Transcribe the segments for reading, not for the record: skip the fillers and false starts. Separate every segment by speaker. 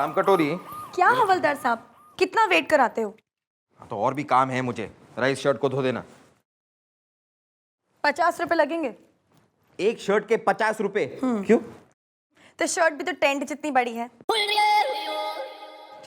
Speaker 1: राम कटोरी।
Speaker 2: क्या हवलदार साहब, कितना वेट कराते हो?
Speaker 1: तो और भी काम है मुझे, जरा इस शर्ट को धो देना।
Speaker 2: 50 रुपए लगेंगे।
Speaker 1: एक शर्ट के 50 रुपए? क्यों?
Speaker 2: तो शर्ट भी तो टेंट जितनी बड़ी है।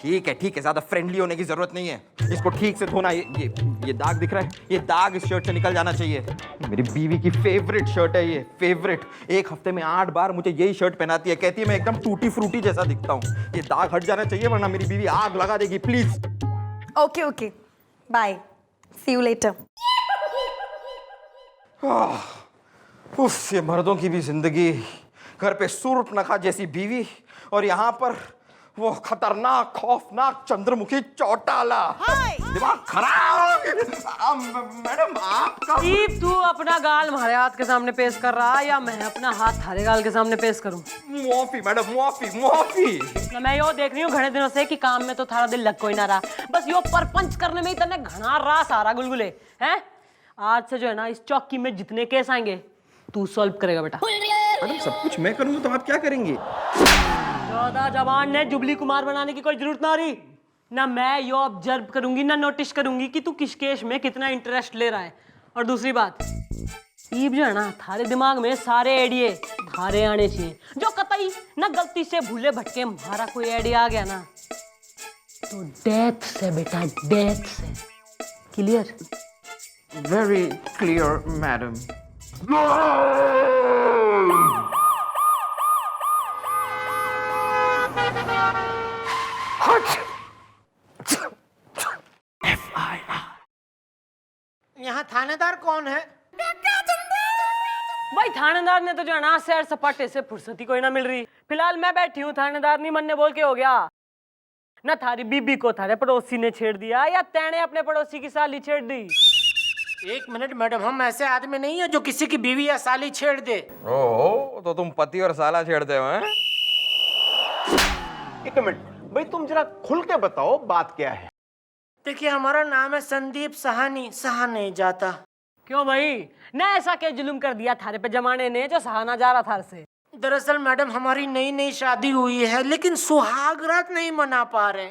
Speaker 1: ठीक है, ज्यादा फ्रेंडली होने की जरूरत नहीं है। इसको ठीक से धोना। ये दाग दिख रहा है, ये दाग इस शर्ट से निकल जाना चाहिए। मेरी बीवी की फेवरेट शर्ट है ये, फेवरेट। एक हफ्ते में 8 बार मुझे यही शर्ट पहनाती है, कहती है मैं एकदम टूटी फ्रूटी जैसा दिखता हूँ। ये दाग हट जाना चाहिए वरना मेरी बीवी आग लगा देगी। Please.
Speaker 2: Okay, bye, see you later.
Speaker 1: उफ, ये मर्दों की भी जिंदगी। घर पे सूर्पनखा जैसी बीवी और यहाँ पर वो खतरनाक खौफनाक चंद्रमुखी चौटाला। दिमाग खराब। मैडम आपका
Speaker 3: तू अपना गाल हमारे हाथ के सामने पेश कर रहा है या मैं अपना हाथ थारे गाल के सामने पेश करूं?
Speaker 1: माफी मैडम, माफी।
Speaker 3: मैं यो देख रही हूँ घणे दिनों से कि काम में तो थारा दिल लग कोई ना रहा, बस यो परपंच करने में ही तने घना रहा सारा गुलगुले हैं। आज से जो है ना इस चौकी में जितने केस आएंगे तू सॉल्व करेगा बेटा।
Speaker 1: मैडम सब कुछ मैं करूंगा तो आप क्या करेंगे?
Speaker 3: ज्यादा जवान ने जुबली कुमार बनाने की कोई जरूरत ना रही ना। मैं यो ऑब्जर्व करूंगी ना नोटिस करूंगी कि तू किस केस में कितना इंटरेस्ट ले रहा है। और दूसरी बात, ईब जो है ना थारे दिमाग में सारे आइडिये थारे आने चाहिए। जो कतई ना गलती से भूले भटके हमारा कोई आइडिया आ गया ना तो डेथ से बेटा, डेथ से। क्लियर?
Speaker 1: Very clear madam.
Speaker 4: यहाँ थानेदार कौन है?
Speaker 3: भाई थानेदार ने तो जो है ना सैर सपाटे से फुर्सती कोई ना मिल रही। फिलहाल मैं बैठी हूँ, थानेदार नहीं मनने बोल के हो गया ना। थारी बीबी को थारे पड़ोसी ने छेड़ दिया या तेने अपने पड़ोसी की साली छेड़ दी?
Speaker 4: 1 मिनट मैडम, हम ऐसे आदमी नहीं है जो किसी की बीवी या साली छेड़ दे।
Speaker 1: ओहो, तो तुम पति और साला छेड़ते हो हैं?
Speaker 5: 1 मिनट भाई, तुम जरा खुल के बताओ बात क्या है।
Speaker 4: देखिए हमारा नाम है संदीप सहानी, सहा नहीं जाता।
Speaker 3: क्यों भाई, ना ऐसा क्या जुल्म कर दिया थारे पे जमाने ने जो सहाना जा रहा थार से?
Speaker 4: दरअसल मैडम हमारी नई नई शादी हुई है लेकिन सुहाग रात नहीं मना पा रहे।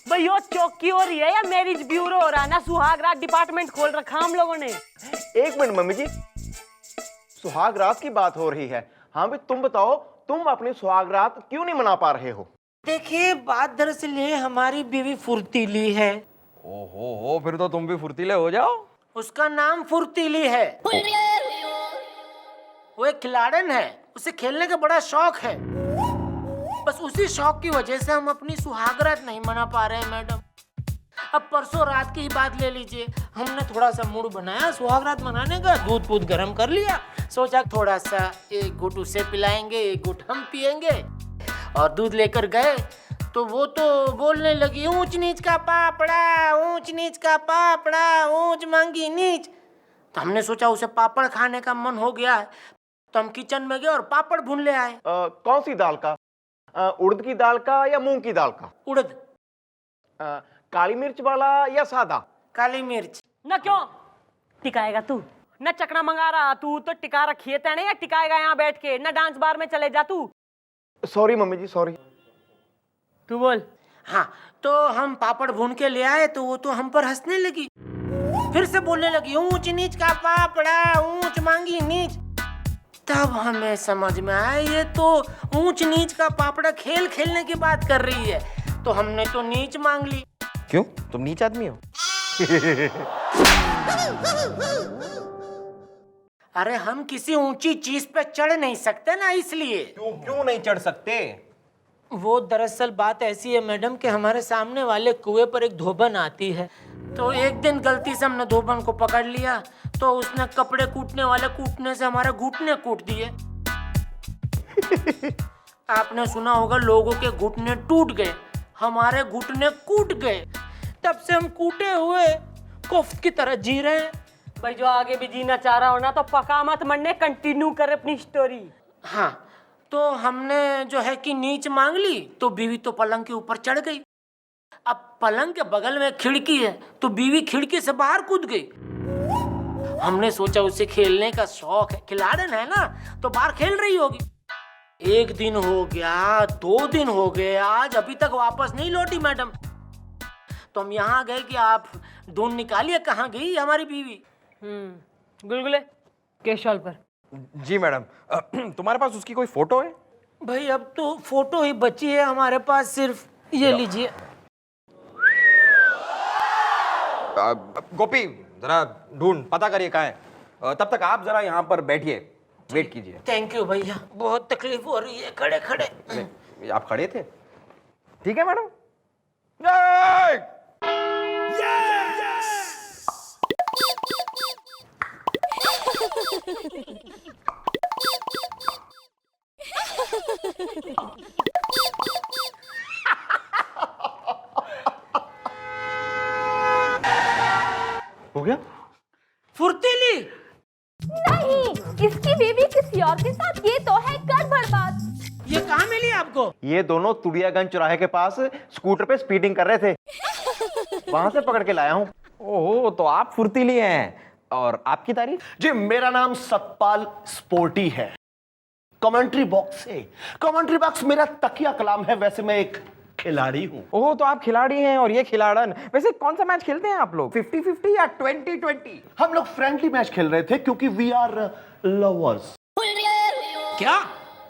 Speaker 3: भाई यो चौकी हो रही है या मैरिज ब्यूरो हो रहा है ना? सुहाग रात डिपार्टमेंट खोल रखा हम लोगों ने।
Speaker 5: 1 मिनट मम्मी जी, सुहाग रात की बात हो रही है। हाँ भाई तुम बताओ, तुम अपनी सुहाग रात क्यों नहीं मना पा रहे हो?
Speaker 4: देखिए बात दरअसल ये, हमारी बीवी फुर्तीली है।
Speaker 1: ओहो, फिर तो तुम भी फुर्तीले हो जाओ।
Speaker 4: उसका नाम फुर्तीली है। वो एक खिलाड़न है, उसे खेलने का बड़ा शौक है। बस उसी शौक की वजह से हम अपनी सुहागरात नहीं मना पा रहे हैं मैडम। अब परसों रात की ही बात ले लीजिए, हमने थोड़ा सा मूड बनाया सुहागरात मनाने का, दूध गर्म कर लिया। सोचा थोड़ा सा एक घुट उसे पिलाएंगे, एक घुट हम पिएंगे। और दूध लेकर गए तो वो तो बोलने लगी ऊंच नीच का पापड़ा, ऊंच नीच का पापड़ा, ऊंच मांगी नीच। तो हमने सोचा उसे पापड़ खाने का मन हो गया है, तो हम किचन में गए और पापड़ भून ले आए।
Speaker 5: कौन सी दाल का? उड़द की दाल का या मूंग की दाल का?
Speaker 4: उड़द।
Speaker 5: काली मिर्च वाला या सादा?
Speaker 4: काली मिर्च।
Speaker 3: ना क्यों टिकाएगा तू? न चकना मंगा रहा तू तो टिका रखी है तेने, या टिकाएगा यहाँ बैठ के? न डांस बार में चले जा तू।
Speaker 5: सॉरी मम्मी जी, सॉरी।
Speaker 3: तू बोल।
Speaker 4: हाँ, तो हम पापड़ भून के ले आए तो वो तो हम पर हंसने लगी, फिर से बोलने लगी ऊंच नीच का पापड़ा, ऊंच मांगी नीच। तब हमें समझ में आया ये तो ऊंच नीच का पापड़ा खेल खेलने की बात कर रही है, तो हमने तो नीच मांग ली।
Speaker 1: क्यों, तुम नीच आदमी हो?
Speaker 4: अरे हम किसी ऊंची चीज पे चढ़ नहीं सकते ना, इसलिए।
Speaker 5: क्यों नहीं चढ़ सकते?
Speaker 4: वो दरअसल बात ऐसी है मैडम कि हमारे सामने वाले कुएं पर एक धोबन आती है। तो एक दिन गलती से हमने धोबन को पकड़ लिया तो उसने कपड़े कूटने वाले कूटने से हमारे घुटने कूट दिए। आपने सुना होगा लोगों के घुटने टूट गए, हमारे घुटने कूट गए। तब से हम कूटे हुए कोफ्त की तरह जी रहे हैं।
Speaker 3: भाई जो आगे भी जीना चाह रहा हो ना तो पका मत मरने, कंटिन्यू कर अपनी स्टोरी।
Speaker 4: हाँ, तो हमने जो है कि नीच मांग ली तो बीवी तो पलंग के ऊपर चढ़ गई। अब पलंग के बगल में खिड़की है तो बीवी खिड़की से बाहर कूद गई। हमने सोचा उसे खेलने का शौक है, खिलाड़न है ना, तो बाहर खेल रही होगी। एक दिन हो गया, 2 दिन हो गए, आज अभी तक वापस नहीं लौटी मैडम। तो हम यहाँ गए कि आप ढूंढ निकालिए कहाँ गई हमारी बीवी।
Speaker 3: गुलगुले केशवाल पर।
Speaker 1: जी मैडम। तुम्हारे पास उसकी कोई फोटो है?
Speaker 4: भाई अब तो फोटो ही बची है हमारे पास, सिर्फ ये लीजिए।
Speaker 1: गोपी जरा ढूंढ पता करिए कहाँ है। तब तक आप जरा यहाँ पर बैठिए, वेट कीजिए।
Speaker 4: थैंक यू भैया, बहुत तकलीफ हो रही है खड़े खड़े।
Speaker 1: आप खड़े थे? ठीक है मैडम।
Speaker 5: हो गया?
Speaker 4: फुर्तीली
Speaker 6: नहीं, इसकी बीवी किसी और के साथ, ये तो है गड़बड़ बात।
Speaker 4: ये कहाँ मिली आपको?
Speaker 5: ये दोनों तुड़ियागंज चौराहे के पास स्कूटर पे स्पीडिंग कर रहे थे, वहां से पकड़ के लाया हूं।
Speaker 1: ओह, तो आप फुर्तीली हैं। और आपकी तारीफ?
Speaker 7: जी मेरा नाम सतपाल स्पोर्टी है। कमेंट्री बॉक्स से, कमेंट्री बॉक्स मेरा तकिया कलाम है। वैसे मैं एक खिलाड़ी हूं।
Speaker 1: ओह, तो आप खिलाड़ी हैं और ये खिलाड़न। वैसे कौन सा मैच खेलते हैं आप लोग? 50-50 या 20-20?
Speaker 7: हम लोग फ्रेंडली मैच खेल रहे थे क्योंकि वी आर लवर्स।
Speaker 4: क्या?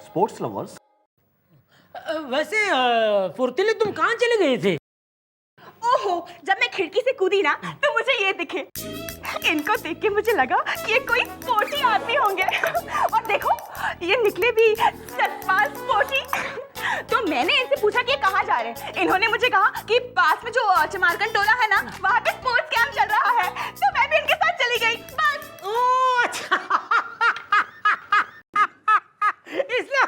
Speaker 7: Sports lovers.
Speaker 4: वैसे फुर्तीली तुम कहाँ चले गए थे?
Speaker 6: ओहो, जब मैं खिड़की से कूदी ना तो मुझे ये दिखे। इनको देख के मुझे लगा कि ये कोई स्पोर्टी आदमी होंगे। और देखो, ये निकले भी सतपाल स्पोर्टी। तो मैंने इनसे पूछा कि ये कहाँ जा रहे हैं। इन्होंने मुझे कहा कि पास में जो चमारकंद टोला है ना, वहाँ पे स्पोर्ट्स कैंप चल रहा है। तो मैं भी इनके साथ चली गई, बस।
Speaker 4: ओह अच्छा। इसलिए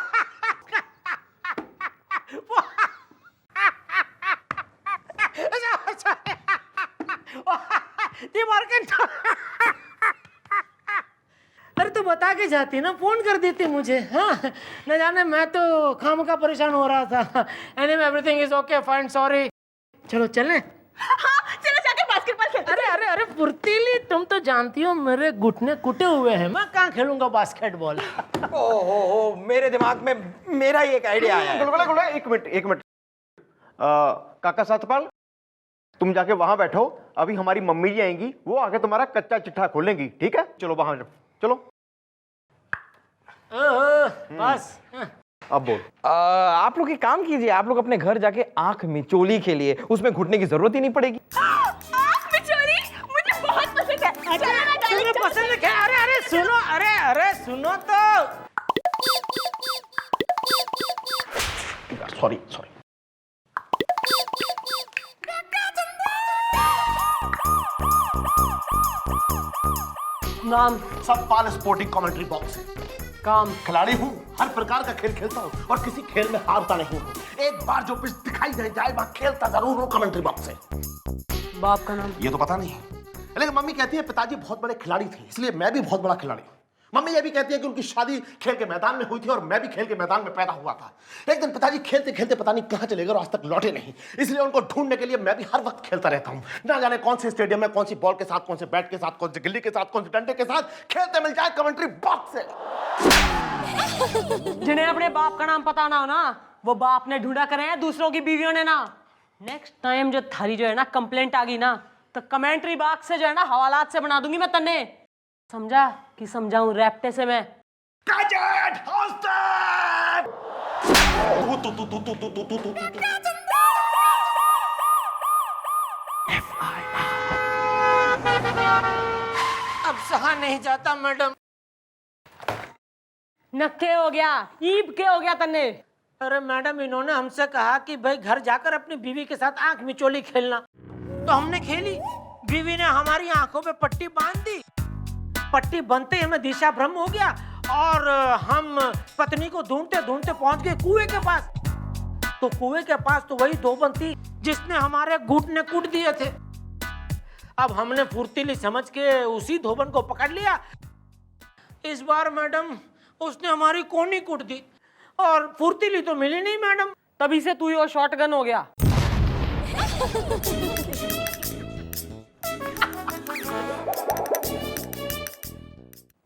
Speaker 4: अरे तो बता के जाती ना, फोन कर देती मुझे। हाँ, न जाने मैं तो खामखा परेशान हो रहा था। Anyway everything is okay, fine, sorry. चलो चलें।
Speaker 6: हाँ, चलो जाके बास्केटबॉल खेलते हैं।
Speaker 4: अरे अरे अरे फुर्तीली, तुम तो जानती हो मेरे घुटने कुटे हुए हैं, मैं कहाँ खेलूंगा बास्केटबॉल।
Speaker 1: ओह, मेरे दिमाग में मेरा ही एक आइडिया आया है।
Speaker 5: गुलगुला गुलगुला, एक मिनट। काका सतपाल, तुम जाके वहां बैठो, अभी हमारी मम्मी जी आएंगी, वो आके तुम्हारा कच्चा चिट्ठा खोलेंगी, ठीक है? चलो वहां चलो।
Speaker 4: बस।
Speaker 5: अब बोल।
Speaker 1: आप लोग एक काम कीजिए, आप लोग अपने घर जाके आंख मिचोली खेलिए, उसमें घुटने की जरूरत ही नहीं पड़ेगी।
Speaker 6: आँख मिचोली मुझे बहुत पसंद है। चलो ना, डार्लिंग,
Speaker 4: तुम्हें पसंद है क्या? अरे अरे सुनो, अरे सुनो तो।
Speaker 7: सॉरी।
Speaker 3: नाम?
Speaker 7: सतपाल स्पोर्टिंग कमेंट्री बॉक्स है।
Speaker 3: काम?
Speaker 7: खिलाड़ी हूँ, हर प्रकार का खेल खेलता हूँ और किसी खेल में हारता नहीं हूँ। एक बार जो पिच दिखाई दे जाए वहां खेलता जरूर हूँ कमेंट्री बॉक्स से।
Speaker 3: बाप का नाम?
Speaker 7: ये तो पता नहीं, लेकिन मम्मी कहती है पिताजी बहुत बड़े खिलाड़ी थे, इसलिए मैं भी बहुत बड़ा खिलाड़ी हूँ। मम्मी ये भी कहती है कि उनकी शादी खेल के मैदान में हुई थी और मैं भी खेल के मैदान में पैदा हुआ था। एक दिन पिताजी खेलते खेलते पता नहीं कहाँ चले गए और आज तक लौटे नहीं, इसलिए उनको ढूंढने के लिए मैं भी हर वक्त खेलता रहता हूँ। ना जाने कौन से स्टेडियम में कौन सी बॉल के साथ, कौन से बैट के साथ, कौन से गिल्ली के साथ, कौन से डंडे के साथ खेलते मिल जाए कमेंट्री बॉक्स से।
Speaker 3: जिन्हें अपने बाप का नाम पता ना हो ना, वो बाप ने ढूंढा करे हैं, दूसरों की बीवियों ने ना। नेक्स्ट टाइम जो थारी जो है ना कंप्लेंट आ गई ना, तो कमेंट्री बॉक्स से जो है ना हवालात से बना दूंगी मैं तन्ने। समझा कि समझाऊं रैप्टे से मैं?
Speaker 4: अब सहा नहीं जाता मैडम।
Speaker 3: नक्के हो गया, ईब के हो गया तन्ने।
Speaker 4: अरे मैडम, इन्होंने हमसे कहा कि भाई घर जाकर अपनी बीवी के साथ आंख मिचोली खेलना, तो हमने खेली। बीवी ने हमारी आंखों पे पट्टी बांध दी। पट्टी बंधते ही हमें दिशा भ्रम हो गया और हम पत्नी को ढूंढते ढूंढते पहुंच गए कुएं के पास। तो कुएं के पास तो वही धोबन थी जिसने हमारे घुटने कूट दिए थे। अब हमने फुर्तीली समझ के उसी धोबन को पकड़ लिया। इस बार मैडम उसने हमारी कोहनी कूट दी और फुर्तीली तो मिली नहीं मैडम।
Speaker 3: तभी से तू ही शॉटगन हो गया।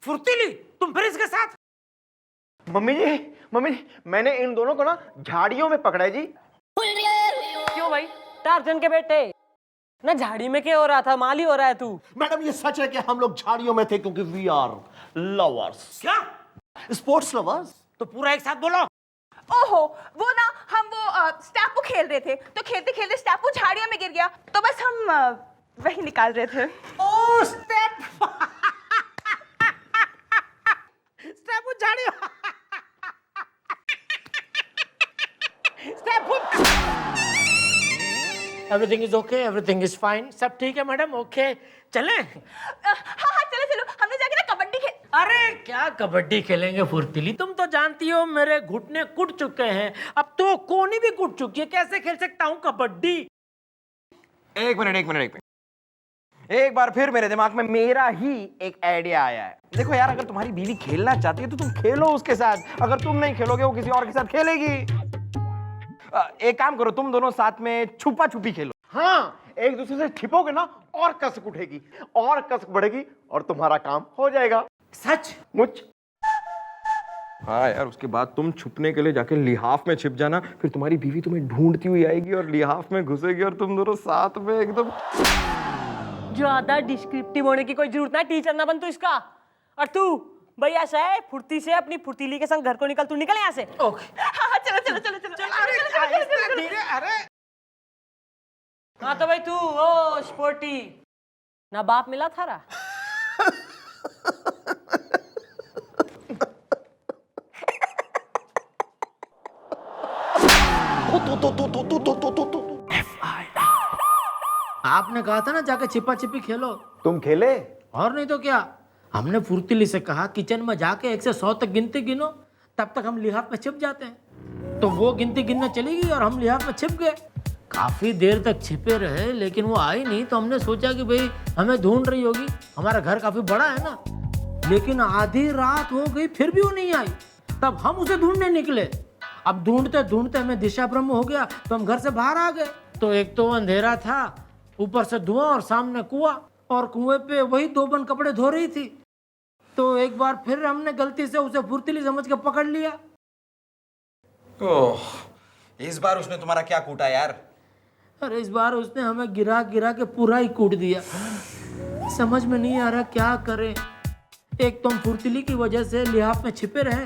Speaker 4: फुर्तीली, तुम फिर इसके साथ?
Speaker 5: मम्मी जी, मम्मी मैंने इन दोनों को ना झाड़ियों में पकड़ा है जी।
Speaker 3: क्यों भाई, टार्जन के बेटे ना झाड़ी में क्या हो रहा था, माली हो रहा है तू।
Speaker 7: मैडम ये सच है कि हम लोग झाड़ियों में थे क्योंकि वी आर लवर्स।
Speaker 4: क्या?
Speaker 7: Sports lovers.
Speaker 4: तो पूरा एक साथ बोलो।
Speaker 6: ओहो, वो ना हम वो स्टैपू खेल रहे थे, तो खेलते खेलते स्टैपू झाड़ियों में गिर गया, तो बस हम वही निकाल रहे थे।
Speaker 4: ओ स्टेप स्टेप झाड़ियों everything is okay, everything is fine, सब ठीक है मैडम। ओके चलें?
Speaker 6: हाँ हाँ चलो चलो, हमने जाके ना कबड्डी खेल।
Speaker 4: अरे क्या कबड्डी खेलेंगे फुर्तीली, तुम तो जानती हो मेरे घुटने कुट चुके हैं, अब तो कोनी भी कुट चुकी है, कैसे खेल सकता हूँ कबड्डी।
Speaker 1: एक मिनट, एक बार फिर मेरे दिमाग में मेरा ही एक आइडिया आया है। देखो यार, अगर तुम्हारी बीवी खेलना चाहती है तो तुम खेलो उसके साथ, अगर तुम नहीं खेलोगे वो किसी और के साथ खेलेगी। एक काम करो, तुम दोनों साथ में छुपा छुपी खेलो।
Speaker 5: हाँ, एक दूसरे से छिपोगे ना और कसक उठेगी और कसक बढ़ेगी और तुम्हारा काम हो जाएगा।
Speaker 4: सच
Speaker 5: मुझ
Speaker 1: हाँ यार, उसके बाद तुम छुपने के लिए जाके लिहाफ में छिप जाना, फिर तुम्हारी बीवी तुम्हें ढूंढती हुई आएगी और लिहाफ में घुसेगी और तुम दोनों साथ में एकदम।
Speaker 3: ज्यादा डिस्क्रिप्टिव होने की कोई जरूरत ना, टीचर ना बन तू इसका। और तू भाई ऐसा है, फुर्ती से अपनी फुर्तीली के संग घर को निकल, तू निकल यहाँ से।
Speaker 4: ओके।
Speaker 6: हाँ हाँ चलो चलो चलो चलो चलो।
Speaker 4: धीरे, अरे
Speaker 3: हाँ तो भाई तू ओ स्पोर्टी ना बाप मिला थारा।
Speaker 4: आपने कहा था ना जाके छिपा छिपी खेलो,
Speaker 5: तुम खेले?
Speaker 4: और नहीं तो क्या। हमने फुर्तीली से कहा किचन में जाके 1 से 100 तक गिनती गिनो, तब तक हम लिहाफ में छिप जाते हैं। तो वो गिनती गिनना चली गई और हम लिहाफ में छिप गए। काफी देर तक छिपे रहे लेकिन वो आई नहीं, तो हमने सोचा कि भाई हमें ढूंढ रही होगी, हमारा घर काफी बड़ा है ना। लेकिन आधी रात हो गई फिर भी वो नहीं आई, तब हम उसे ढूंढने निकले। अब ढूंढते ढूंढते हमें दिशा भ्रम हो गया, तो हम घर से बाहर आ गए। तो एक तो अंधेरा था, ऊपर से धुआं और सामने कुआं, और कुएं पे वही 2 बंद कपड़े धो रही थी। तो एक बार फिर हमने गलती से उसे फुर्तीली समझ के पकड़ लिया।
Speaker 1: ओह, इस बार उसने तुम्हारा क्या कूटा यार?
Speaker 4: अरे इस बार उसने हमें गिरा गिरा के पूरा ही कूट दिया। समझ में नहीं आ रहा क्या करें। एक तो हम फुर्तीली की वजह से लिहाफ में छिपे रहे,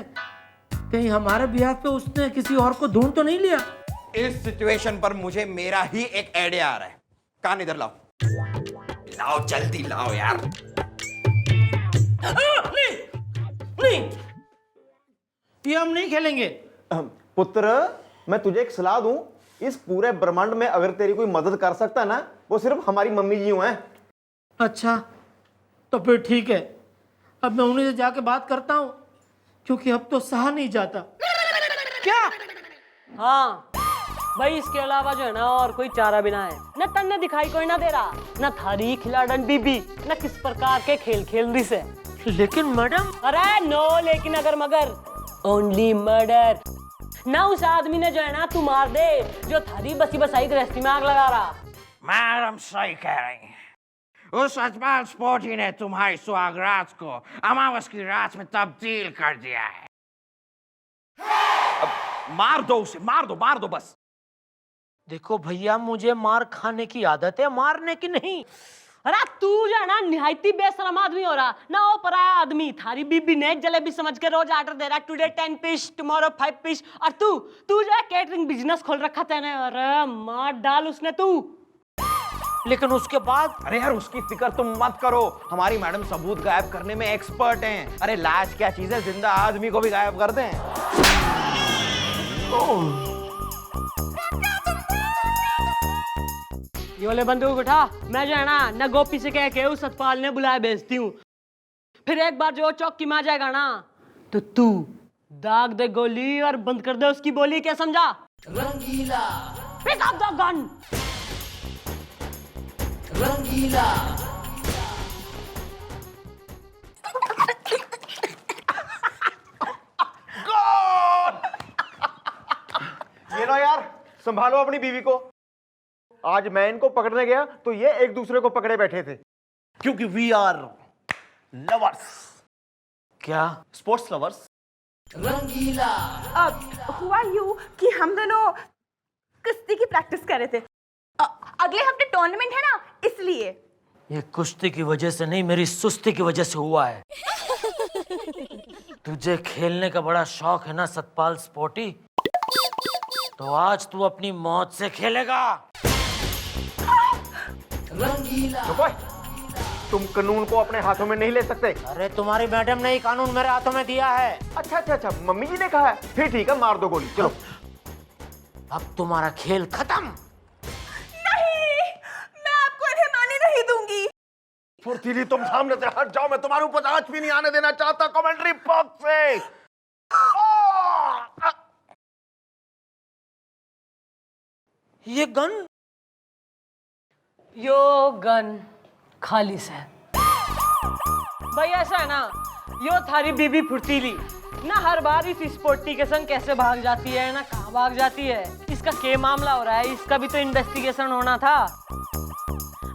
Speaker 4: कहीं हमारे बिहाफ पे उसने किसी और को ढूंढ तो नहीं लिया।
Speaker 1: इस सिचुएशन पर मुझे मेरा ही एक आइडिया आ रहा है। कान इधर लाओ, लाओ जल्दी लाओ यार।
Speaker 4: नहीं, ये हम नहीं खेलेंगे।
Speaker 5: पुत्र, मैं तुझे एक सलाह दूं, इस पूरे ब्रह्मांड में अगर तेरी कोई मदद कर सकता ना, वो सिर्फ हमारी मम्मी जी हैं।
Speaker 4: अच्छा तो फिर ठीक है, अब मैं उन्हीं से जाके बात करता हूँ, क्योंकि अब तो सहा नहीं जाता। क्या?
Speaker 3: हाँ भाई, इसके अलावा जो है ना और कोई चारा भी ना है। न तन्ने दिखाई कोई ना दे रहा, न थारी खिलाड़न बीबी, न किस प्रकार के खेल खेल रही से।
Speaker 4: लेकिन मैडम।
Speaker 3: अरे नो लेकिन अगर मगर, ओनली मर्डर। ना उस आदमी ने जो है ना तू मार दे, जो थारी बसी बसाई गृहस्थी में आग लगा रहा।
Speaker 8: मैडम सही कह रही हैं। उस अजमल स्पोर्टी ने तुम्हारी सुहाग रात को अमावस की रात में तब्दील कर दिया है।
Speaker 1: मार दो उसे, मार दो बस।
Speaker 4: देखो भैया, मुझे मार खाने की आदत है, मारने की नहीं।
Speaker 3: अरे तू जो है ना निहायती बेशरम आदमी हो रहा ना, वो पराया आदमी। थारी बीबी ने जलेबी समझ के रोज ऑर्डर दे रहा, टुडे 10 पीस, टुमारो 5 पीस। और तू जो है केटरिंग बिजनेस खोल रखा तेने। अरे मार डाल उसने तू।
Speaker 4: लेकिन उसके बाद।
Speaker 1: अरे यार, उसकी फिक्र तुम मत करो, हमारी मैडम सबूत गायब करने में एक्सपर्ट हैं। अरे लाश क्या चीज है, जिंदा आदमी को भी गायब कर दें।
Speaker 3: ये वाले बंदूक उठा। मैं जो है ना न गोपी से कह के उस सतपाल ने बुलाया भेजती हूँ। फिर एक बार जो चौकी में आ जाएगा ना, तो तू दाग दे गोली और बंद कर दे उसकी बोली। क्या समझा? Rangeela. Pick up the gun. Rangeela.
Speaker 5: ये लो यार, संभालो अपनी बीवी को। आज मैं इनको पकड़ने गया तो ये एक दूसरे को पकड़े बैठे थे।
Speaker 7: क्योंकि वी आर लवर्स।
Speaker 4: क्या?
Speaker 7: Sports lovers.
Speaker 6: अब हुआ यूं कि हम दोनों कुश्ती की प्रैक्टिस कर रहे थे। अगले हफ्ते टूर्नामेंट है ना, इसलिए।
Speaker 3: ये कुश्ती की वजह से नहीं, मेरी सुस्ती की वजह से हुआ है। तुझे खेलने का बड़ा शौक है ना सतपाल स्पोर्टी, तो आज तू अपनी मौत से खेलेगा।
Speaker 5: तुम कानून को अपने हाथों में नहीं ले सकते।
Speaker 4: अरे तुम्हारी मैडम ने ही कानून मेरे हाथों में दिया है।
Speaker 5: अच्छा, मम्मी जी ने कहा है। फिर ठीक है, मार दो गोली, चलो।
Speaker 4: अब तुम्हारा खेल खत्म।
Speaker 6: नहीं, मैं आपको इन्हें मारने नहीं दूंगी।
Speaker 7: फुर्तीली, तुम सामने से हट जाओ। मैं तुम्हारे ऊपर आंच भी नहीं आने देना चाहता कमेंट्री बॉक्स से।
Speaker 3: ये गन, यो गन खालिस है भाई। ऐसा है ना, यो थारी बीबी फुर्तीली ना हर बार इस स्पोर्टी के संग कैसे भाग जाती है ना, कहाँ भाग जाती है। इसका क्या मामला हो रहा है, इसका भी तो इन्वेस्टिगेशन होना था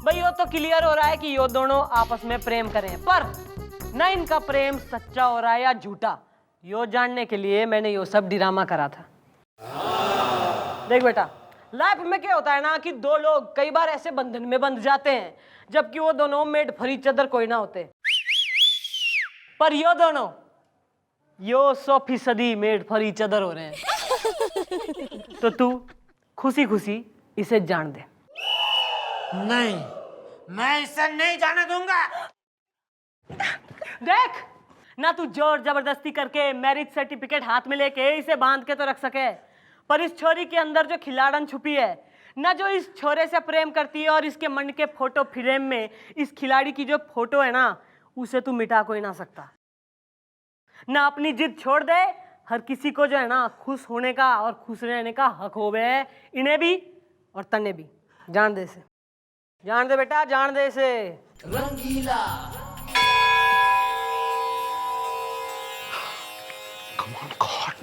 Speaker 3: भाई। यो तो क्लियर हो रहा है कि यो दोनों आपस में प्रेम करें, पर ना इनका प्रेम सच्चा हो रहा है या झूठा, यो जानने के लिए मैंने यो सब ड्रामा करा था। देख बेटा, लाइफ में क्या होता है ना कि दो लोग कई बार ऐसे बंधन में बंध जाते हैं जबकि वो दोनों मेड फॉर ईच अदर कोई ना होते, पर यो दोनों यो 100% मेड फॉर ईच अदर हो रहे हैं। तो तू खुशी खुशी इसे जान दे।
Speaker 4: नहीं, मैं इसे नहीं जाने दूंगा।
Speaker 3: देख ना, तू जोर जबरदस्ती करके मैरिज सर्टिफिकेट हाथ में लेके इसे बांध के तो रख सके, पर इस छोरी के अंदर जो खिलाड़न छुपी है ना, जो इस छोरे से प्रेम करती है और इसके मन के फोटो फ्रेम में इस खिलाड़ी की जो फोटो है ना, उसे तू मिटा कोई ना सकता ना। अपनी जिद छोड़ दे, हर किसी को जो है ना खुश होने का और खुश रहने का हक होवे है, इन्हें भी और तन्ने भी। जान दे इसे, जान दे बेटा, जान दे इसे। रंगीला
Speaker 7: Come on, God.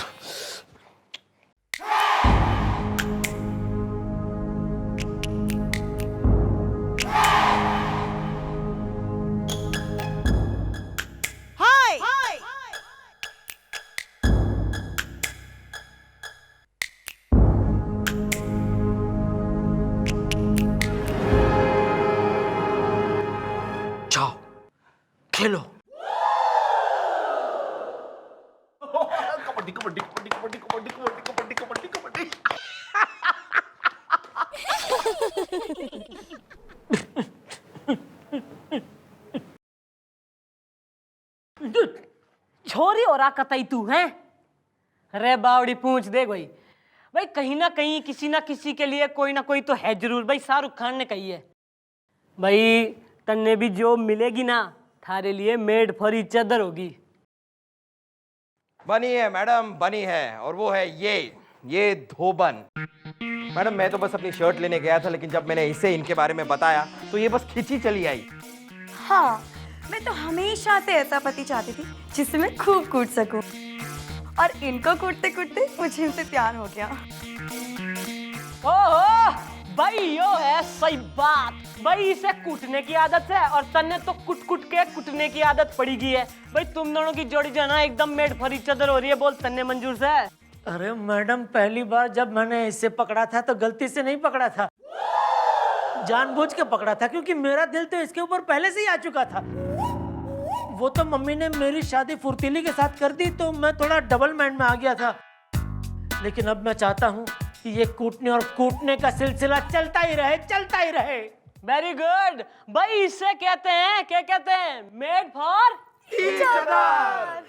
Speaker 3: जाओ खेलो।
Speaker 7: कबड्डी कबड्डी कबड्डी कबड्डी कबड्डी कबड्डी कबड्डी कबड्डी कबड्डी।
Speaker 3: छोरी हो रहा कतई तू है। अरे बावड़ी पूछ दे भाई, भाई कहीं ना कहीं किसी ना किसी के लिए कोई ना कोई तो है जरूर। भाई शाहरुख खान ने कही है भाई, तन्ने भी जो मिलेगी ना थारे लिए मेड फॉर ईच अदर होगी।
Speaker 1: बनी है मैडम, बनी है, और वो है ये धोबन। मैडम मैं तो बस अपनी शर्ट लेने गया था, लेकिन जब मैंने इसे इनके बारे में बताया तो ये बस खिंची चली आई।
Speaker 2: हाँ, मैं तो हमेशा से ऐसा पति चाहती थी जिससे मैं खूब कूट सकूं, और इनको कूटते कूटते मुझे इनसे प्यार हो गया।
Speaker 3: ओहो भाई, यो है सही बात भाई। इसे कूटने की आदत है और तन्ने तो कुट के कुटने की आदत पड़ी गई है भाई। तुम दोनों की जोड़ी जो है ना एकदम मेड फॉर ईच अदर हो रही है। बोल तन्ने मंजूर से। अरे मैडम, पहली बार जब मैंने इसे पकड़ा था तो गलती से नहीं पकड़ा था, जानबूझ के पकड़ा था, क्योंकि मेरा दिल तो इसके ऊपर पहले से ही आ चुका था। वो तो मम्मी ने मेरी शादी फुर्तीली के साथ कर दी तो मैं थोड़ा डबल माइंड में आ गया था, लेकिन अब मैं चाहता हूँ कि ये कूटने और कूटने का सिलसिला चलता ही रहे, चलता ही रहे। वेरी गुड भाई, इससे कहते हैं, क्या कहते हैं, मेड फॉर ईच अदर।